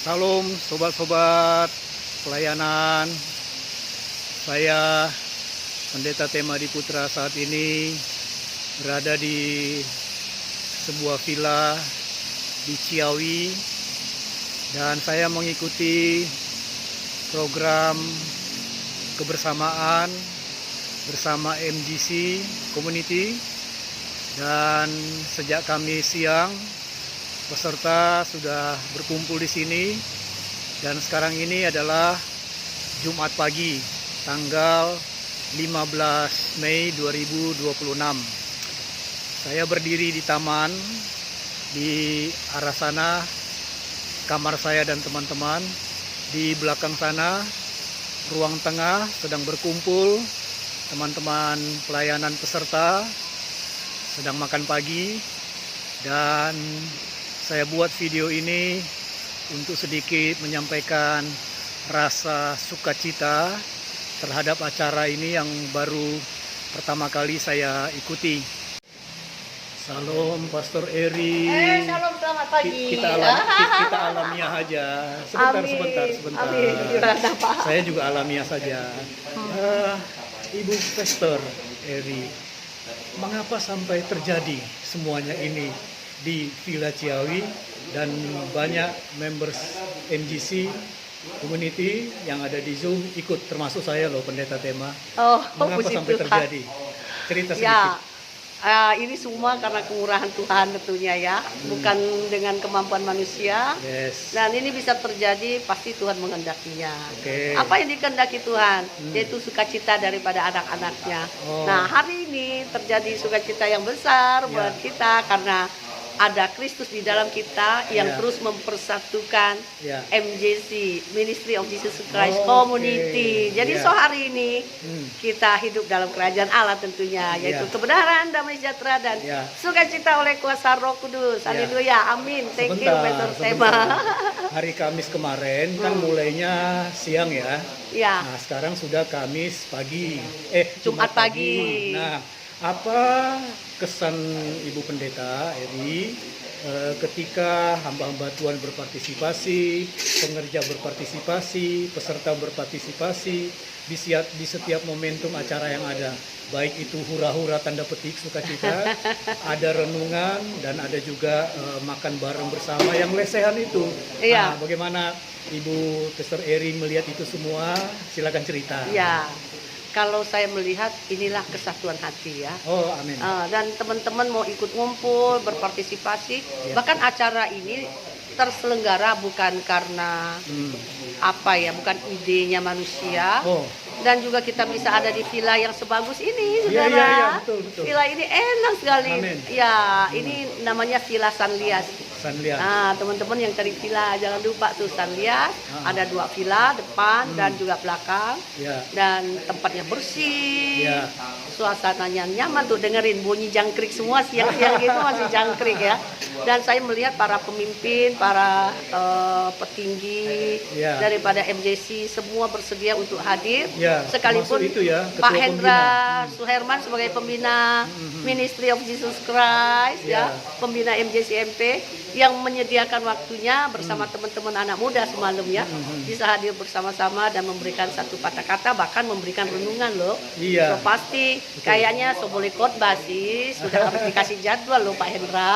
Salam sobat-sobat pelayanan. Saya Pendeta Tema Diputra saat ini berada di sebuah villa di Ciawi dan saya mengikuti program kebersamaan bersama MGC Community, dan sejak Kamis siang peserta sudah berkumpul di sini, dan sekarang ini adalah Jumat pagi tanggal 15 Mei 2026. Saya berdiri di taman, di arah sana kamar saya dan teman-teman. Di belakang sana ruang tengah sedang berkumpul teman-teman pelayanan peserta sedang makan pagi, dan saya buat video ini untuk sedikit menyampaikan rasa sukacita terhadap acara ini yang baru pertama kali saya ikuti. Salam Pastor Eri. Salam, selamat pagi. Kita alamiah aja. Sebentar. Amin. Saya juga alamiah saja. Ibu Pastor Eri, mengapa sampai terjadi semuanya ini di Villa Ciawi dan banyak members MGC Community yang ada di Zoom ikut, termasuk saya loh, Pendeta Tema. Mengapa sampai terjadi? Cerita sedikit. Ini semua karena kemurahan Tuhan tentunya ya, bukan dengan kemampuan manusia. Yes. Dan ini bisa terjadi pasti Tuhan menghendakinya. Okay. Apa yang dikehendaki Tuhan? Yaitu sukacita daripada anak-anaknya. Nah, hari ini terjadi sukacita yang besar buat kita karena ada Kristus di dalam kita yang terus mempersatukan MJC, Ministry of Jesus Christ Community. Jadi hari ini kita hidup dalam kerajaan Allah tentunya, yaitu kebenaran, damai sejahtera, dan sukacita oleh kuasa Roh Kudus. Haleluya, amin. Thank you, Pastor Tema. Hari Kamis kemarin kan mulainya siang ya. Nah, sekarang sudah Kamis pagi. Jumat pagi. Nah, apa kesan Ibu Pendeta Eri ketika hamba-hamba Tuhan berpartisipasi, pengerja berpartisipasi, peserta berpartisipasi di setiap momentum acara yang ada, baik itu hura-hura tanda petik sukacita, ada renungan, dan ada juga makan bareng bersama yang lesehan itu. Nah, bagaimana Ibu Pastor Eri melihat itu semua? Silakan cerita. Kalau saya melihat inilah kesatuan hati ya. Amin. Dan teman-teman mau ikut ngumpul, berpartisipasi. Bahkan acara ini terselenggara bukan karena bukan idenya manusia. Dan juga kita bisa ada di villa yang sebagus ini, saudara. Betul. Villa ini enak sekali. Amin. Ini namanya Villa Sanlias. Nah, teman-teman yang cari villa jangan lupa tuh Sanlias. Ada 2 villa, depan dan juga belakang. Dan tempatnya bersih. Suasananya nyaman tuh, dengerin bunyi jangkrik semua siang-siang gitu masih jangkrik ya. Dan saya melihat para pemimpin, para petinggi daripada MJC semua bersedia untuk hadir. Sekalipun itu Pak Hendra Suherman sebagai pembina Ministry of Jesus Christ pembina MJC MP yang menyediakan waktunya bersama teman-teman anak muda semalam ya, bisa hadir bersama-sama dan memberikan satu kata-kata, bahkan memberikan renungan loh. So pasti kayaknya boleh khotbah sih, sudah harus dikasih jadwal loh Pak Hendra.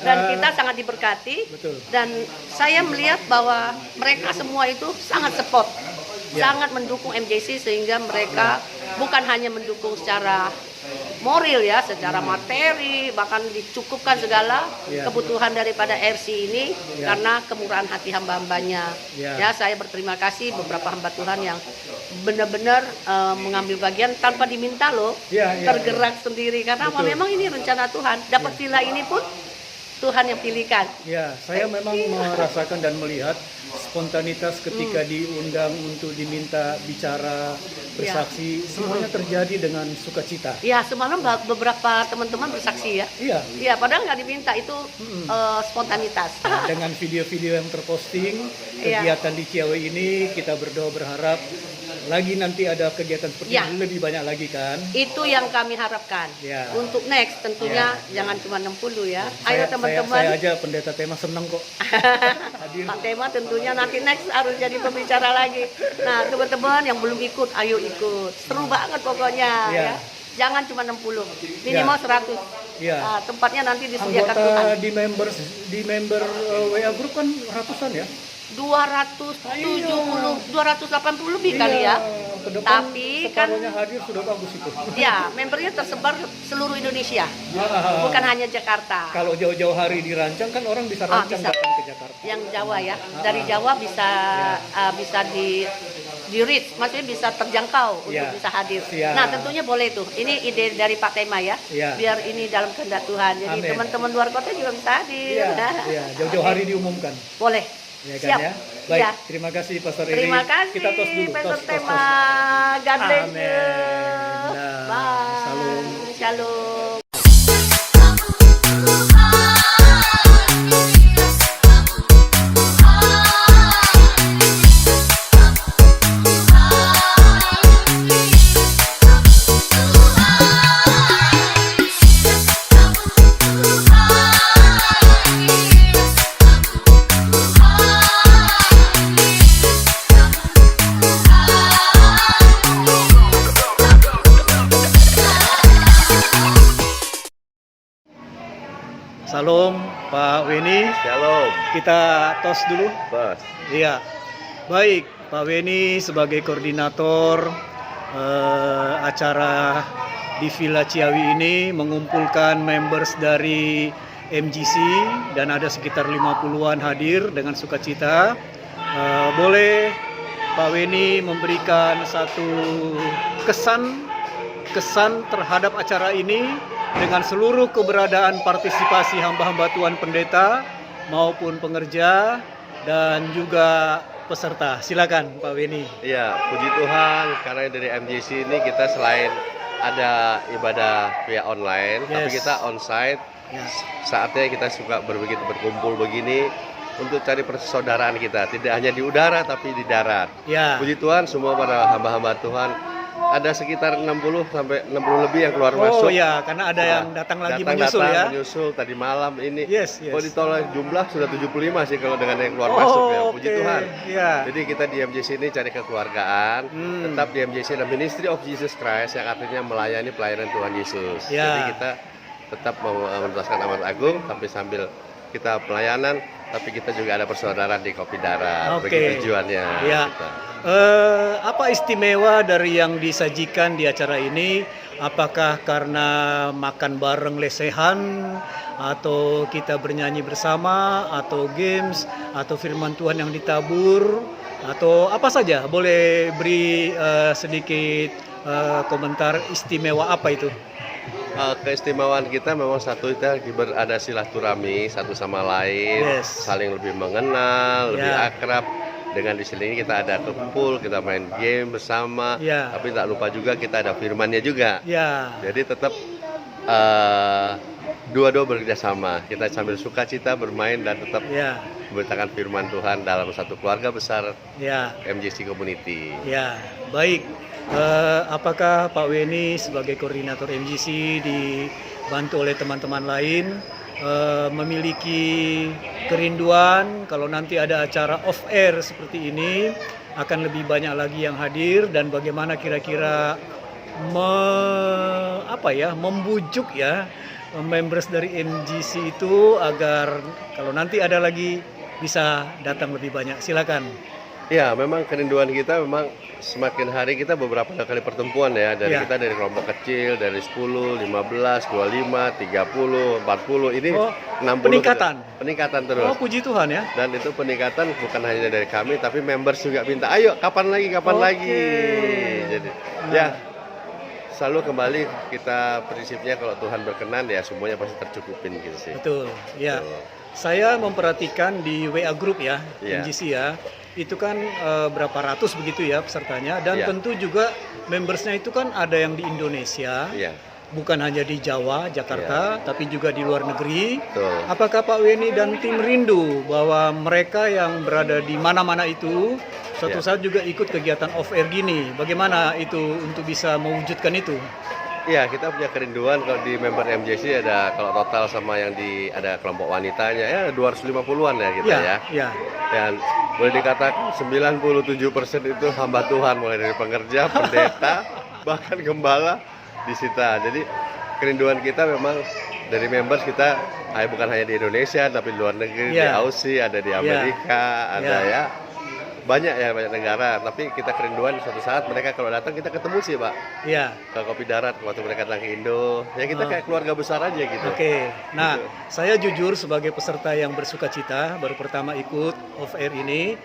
Dan kita sangat diberkati. Dan saya melihat bahwa mereka semua itu sangat support, sangat mendukung MJC, sehingga mereka bukan hanya mendukung secara moral ya, secara materi, bahkan dicukupkan segala kebutuhan daripada RC ini karena kemurahan hati hamba-hambanya. Saya berterima kasih beberapa hamba Tuhan yang benar-benar mengambil bagian tanpa diminta loh, tergerak sendiri karena memang ini rencana Tuhan. Dapat villa ini pun Tuhan yang pilihkan. Saya memang merasakan dan melihat spontanitas ketika diundang untuk diminta bicara, bersaksi, semuanya terjadi dengan sukacita. Semalam beberapa teman-teman bersaksi ya. Padahal nggak diminta, itu spontanitas. Dengan video-video yang terposting, kegiatan di Ciawi ini kita berdoa berharap lagi nanti ada kegiatan seperti Ya. ini lebih banyak lagi kan? Itu yang kami harapkan. Ya. Untuk next tentunya jangan cuma 60 ya. Ayo teman-teman. Saya aja pendeta tema senang kok. Hadir. Pak Tema tentunya nanti next harus jadi pembicara lagi. Nah, teman-teman yang belum ikut, ayo ikut. Seru banget pokoknya Ya. ya. Jangan cuma 60, minimal 100. Ya. Nah, tempatnya nanti disediakan Tuhan. Anggota di member WA group kan ratusan ya? 280 lebih kali ya. Ke depan Tapi kan separuhnya hadir sudah bagus itu. ya, membernya tersebar seluruh Indonesia. Ya. Bukan hanya Jakarta. Kalau jauh-jauh hari dirancang kan orang bisa rancang bisa. datang ke Jakarta. Yang Jawa ya. Dari Jawa bisa bisa di reach, maksudnya bisa terjangkau untuk Ya. bisa hadir. Siap. Nah, tentunya boleh tuh. Ini ide dari Pak Tema ya. Ya. Biar ini dalam kehendak Tuhan. Jadi Amin. teman-teman luar kota juga bisa hadir. Iya, iya, jauh-jauh hari diumumkan. Boleh. Ya kan Siap. ya? Baik, Ya. terima kasih Pastor Eri. Terima kasih, Kita tos dulu. Pastor Tos. Tema. God bless you. Amin. Nah, Bye. salam. Shalom. Salam Pak Weni. Shalom, Kita tos dulu. Bos. Iya. Baik, Pak Weni sebagai koordinator acara di Villa Ciawi ini mengumpulkan members dari MGC dan ada sekitar 50-an hadir dengan sukacita. Boleh Pak Weni memberikan satu kesan terhadap acara ini dengan seluruh keberadaan partisipasi hamba-hamba Tuhan pendeta maupun pengerja dan juga peserta. Silakan Pak Weni. Iya, puji Tuhan karena dari MJC ini kita selain ada ibadah via online, tapi Yes. kita onsite. Ya. Saatnya kita suka berkumpul begini untuk cari persaudaraan kita, tidak hanya di udara tapi di darat. Ya. Puji Tuhan semua para hamba-hamba Tuhan ada sekitar 60 sampai 60 lebih yang keluar Oh masuk. ya, karena ada yang datang lagi menyusul ya. menyusul tadi malam ini. Yes, yes. Kalau ditolak jumlah sudah 75 sih kalau dengan yang keluar Oh, masuk ya. Puji oke. Tuhan. Ya. Jadi kita di MJC ini cari kekeluargaan, tetap di MJC adalah Ministry of Jesus Christ yang artinya melayani pelayanan Tuhan Yesus. Ya. Jadi kita tetap menuntaskan amanat agung, tapi sambil kita pelayanan, tapi kita juga ada persaudaraan di Kopi Darat. Oke. Begitu tujuannya. Ya. Kita. Apa istimewa dari yang disajikan di acara ini? Apakah karena makan bareng lesehan, atau kita bernyanyi bersama, atau games, atau firman Tuhan yang ditabur, atau apa saja? Boleh beri sedikit komentar istimewa apa itu? Keistimewaan kita memang satu, kita berada silaturahmi satu sama lain, Yes. saling lebih mengenal, lebih Ya. akrab. Dengan di sini kita ada kumpul, kita main game bersama, Ya. tapi tak lupa juga kita ada firmannya juga. Ya, Jadi tetap dua-dua bekerja sama. Kita sambil sukacita bermain dan tetap ya, memberitakan firman Tuhan dalam satu keluarga besar ya. MJC Community. Ya, baik. Apakah Pak Weni sebagai koordinator MGC dibantu oleh teman-teman lain memiliki kerinduan kalau nanti ada acara off air seperti ini akan lebih banyak lagi yang hadir, dan bagaimana kira-kira membujuk ya members dari MGC itu agar kalau nanti ada lagi bisa datang lebih banyak. Silakan. Ya, memang kerinduan kita memang semakin hari kita beberapa kali pertemuan ya. Ya. Kita dari kelompok kecil, dari 10, 15, 25, 30, 40, ini Oh, 60. peningkatan? Peningkatan terus. Oh, puji Tuhan ya. Dan itu peningkatan bukan hanya dari kami, tapi members juga minta, ayo kapan lagi. Oke. Jadi, ya selalu kembali kita prinsipnya kalau Tuhan berkenan ya semuanya pasti tercukupin gitu sih. Betul, ya. Betul. Saya memperhatikan di WA Group ya, Iya. MGC ya, itu kan berapa ratus begitu ya pesertanya, dan Iya. tentu juga membersnya itu kan ada yang di Indonesia, Iya. bukan hanya di Jawa, Jakarta, tapi juga di luar negeri. Betul. Apakah Pak Weni dan tim rindu bahwa mereka yang berada di mana-mana itu suatu saat juga ikut kegiatan off-air gini? Bagaimana itu untuk bisa mewujudkan itu? Iya, kita punya kerinduan kalau di member MJC ada kalau total sama yang ada kelompok wanitanya ya 250-an ya kita ya. Iya. Dan boleh dikatakan 97% itu hamba Tuhan, mulai dari pengerja, pendeta, bahkan gembala disita. Jadi kerinduan kita memang dari members kita bukan hanya di Indonesia tapi di luar negeri, di Aussie, ada di Amerika, ada ya banyak negara. Tapi kita kerinduan suatu saat mereka kalau datang kita ketemu sih Pak. Iya. Ke Kopi Darat waktu mereka datang ke Indo. Ya kita kayak keluarga besar aja gitu. Oke. Nah, saya jujur sebagai peserta yang bersukacita baru pertama ikut off air ini,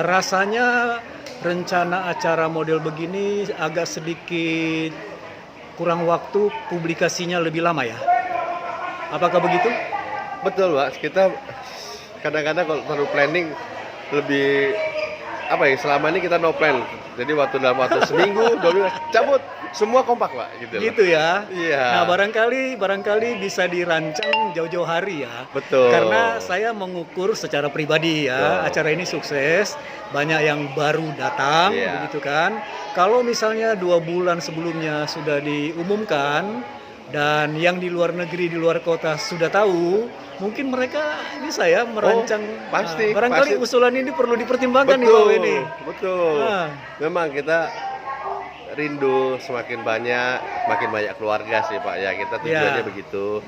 rasanya rencana acara model begini agak sedikit kurang waktu, publikasinya lebih lama ya. Apakah begitu? Betul Pak. Kita kadang-kadang kalau perlu planning lebih selama ini kita no plan. Jadi dalam waktu seminggu, 2 minggu cabut, semua kompak Pak gitu. Gitu ya. Iya. Nah, barangkali bisa dirancang jauh-jauh hari ya. Betul. Karena saya mengukur secara pribadi ya, acara ini sukses, banyak yang baru datang, begitu kan. Kalau misalnya 2 bulan sebelumnya sudah diumumkan dan yang di luar negeri, di luar kota sudah tahu, mungkin mereka bisa ya merancang. Pasti. Barangkali usulan ini perlu dipertimbangkan nih Pak Weni. Betul. Memang kita rindu semakin banyak keluarga sih Pak ya. Kita tujuannya begitu.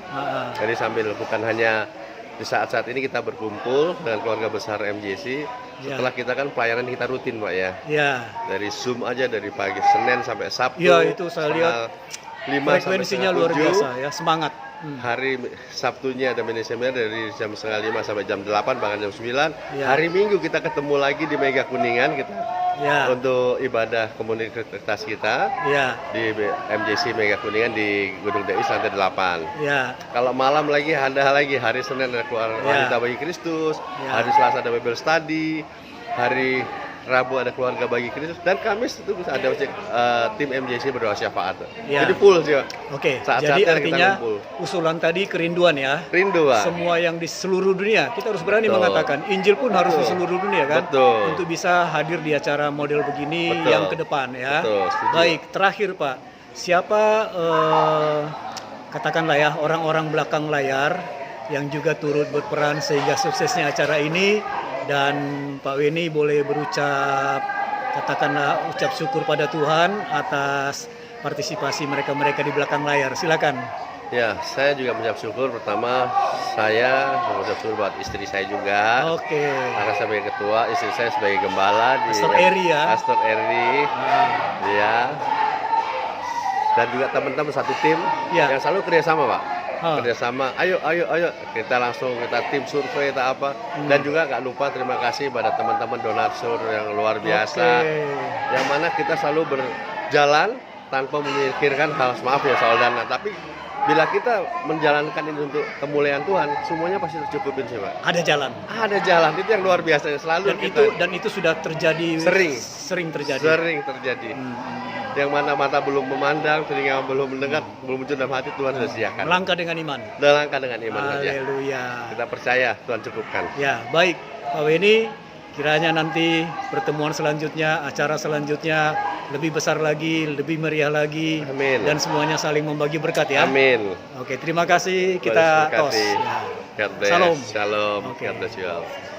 Jadi sambil bukan hanya di saat-saat ini kita berkumpul dengan keluarga besar MJC. Setelah kita kan pelayanan kita rutin Pak ya. Dari Zoom aja dari pagi Senin sampai Sabtu. Iya, itu saya lihat 5 frekuensinya luar biasa ya, semangat. Hari Sabtunya ada mini seminar dari jam 4:30 sampai jam 8 bahkan jam 9. Hari Minggu kita ketemu lagi di Mega Kuningan kita untuk ibadah komunitas kita di MJC Mega Kuningan di Gedung DI lantai 8. Kalau malam lagi ada lagi hari Senin ada keluar wanita bagi Kristus, hari Selasa ada Bible study, hari Rabu ada keluarga bagi Kristus, dan Kamis itu bisa ada tim MJC berdoa syafaat. Jadi full sih Pak. Oke, jadi artinya usulan tadi kerinduan ya. Rindu Pak. Semua yang di seluruh dunia, kita harus berani mengatakan Injil pun harus di seluruh dunia kan. Untuk bisa hadir di acara model begini yang ke depan ya. Baik, terakhir Pak, siapa katakanlah ya orang-orang belakang layar yang juga turut berperan sehingga suksesnya acara ini, dan Pak Weni boleh berucap, katakanlah ucap syukur pada Tuhan atas partisipasi mereka-mereka di belakang layar. Silakan. Ya, saya juga mengucap syukur. Pertama, saya mengucap syukur buat istri saya juga. Karena saya sebagai ketua, istri saya sebagai gembala di Pastor Eri ya. Pastor Eri. Ya. Dan juga teman-teman satu tim yang selalu kerjasama Pak. Kerjasama, ayo kita tim survei kita apa, dan juga nggak lupa terima kasih pada teman-teman donatur yang luar biasa, yang mana kita selalu berjalan tanpa memikirkan hal maaf ya soal dana, tapi bila kita menjalankan ini untuk kemuliaan Tuhan, semuanya pasti tercukupin sih Pak. Ada jalan itu yang luar biasa selalu. Dan itu sudah terjadi sering terjadi. Yang mana mata belum memandang, telinga belum mendengar, belum muncul dalam hati, Tuhan sudah sediakan. Melangkah dengan iman. Haleluya. Kita percaya Tuhan cukupkan. Ya, baik Pak Weni, kiranya nanti pertemuan selanjutnya, acara selanjutnya lebih besar lagi, lebih meriah lagi. Amin. Dan semuanya saling membagi berkat ya. Amin. Oke, terima kasih. Kita tos. God bless. Shalom. God bless you all.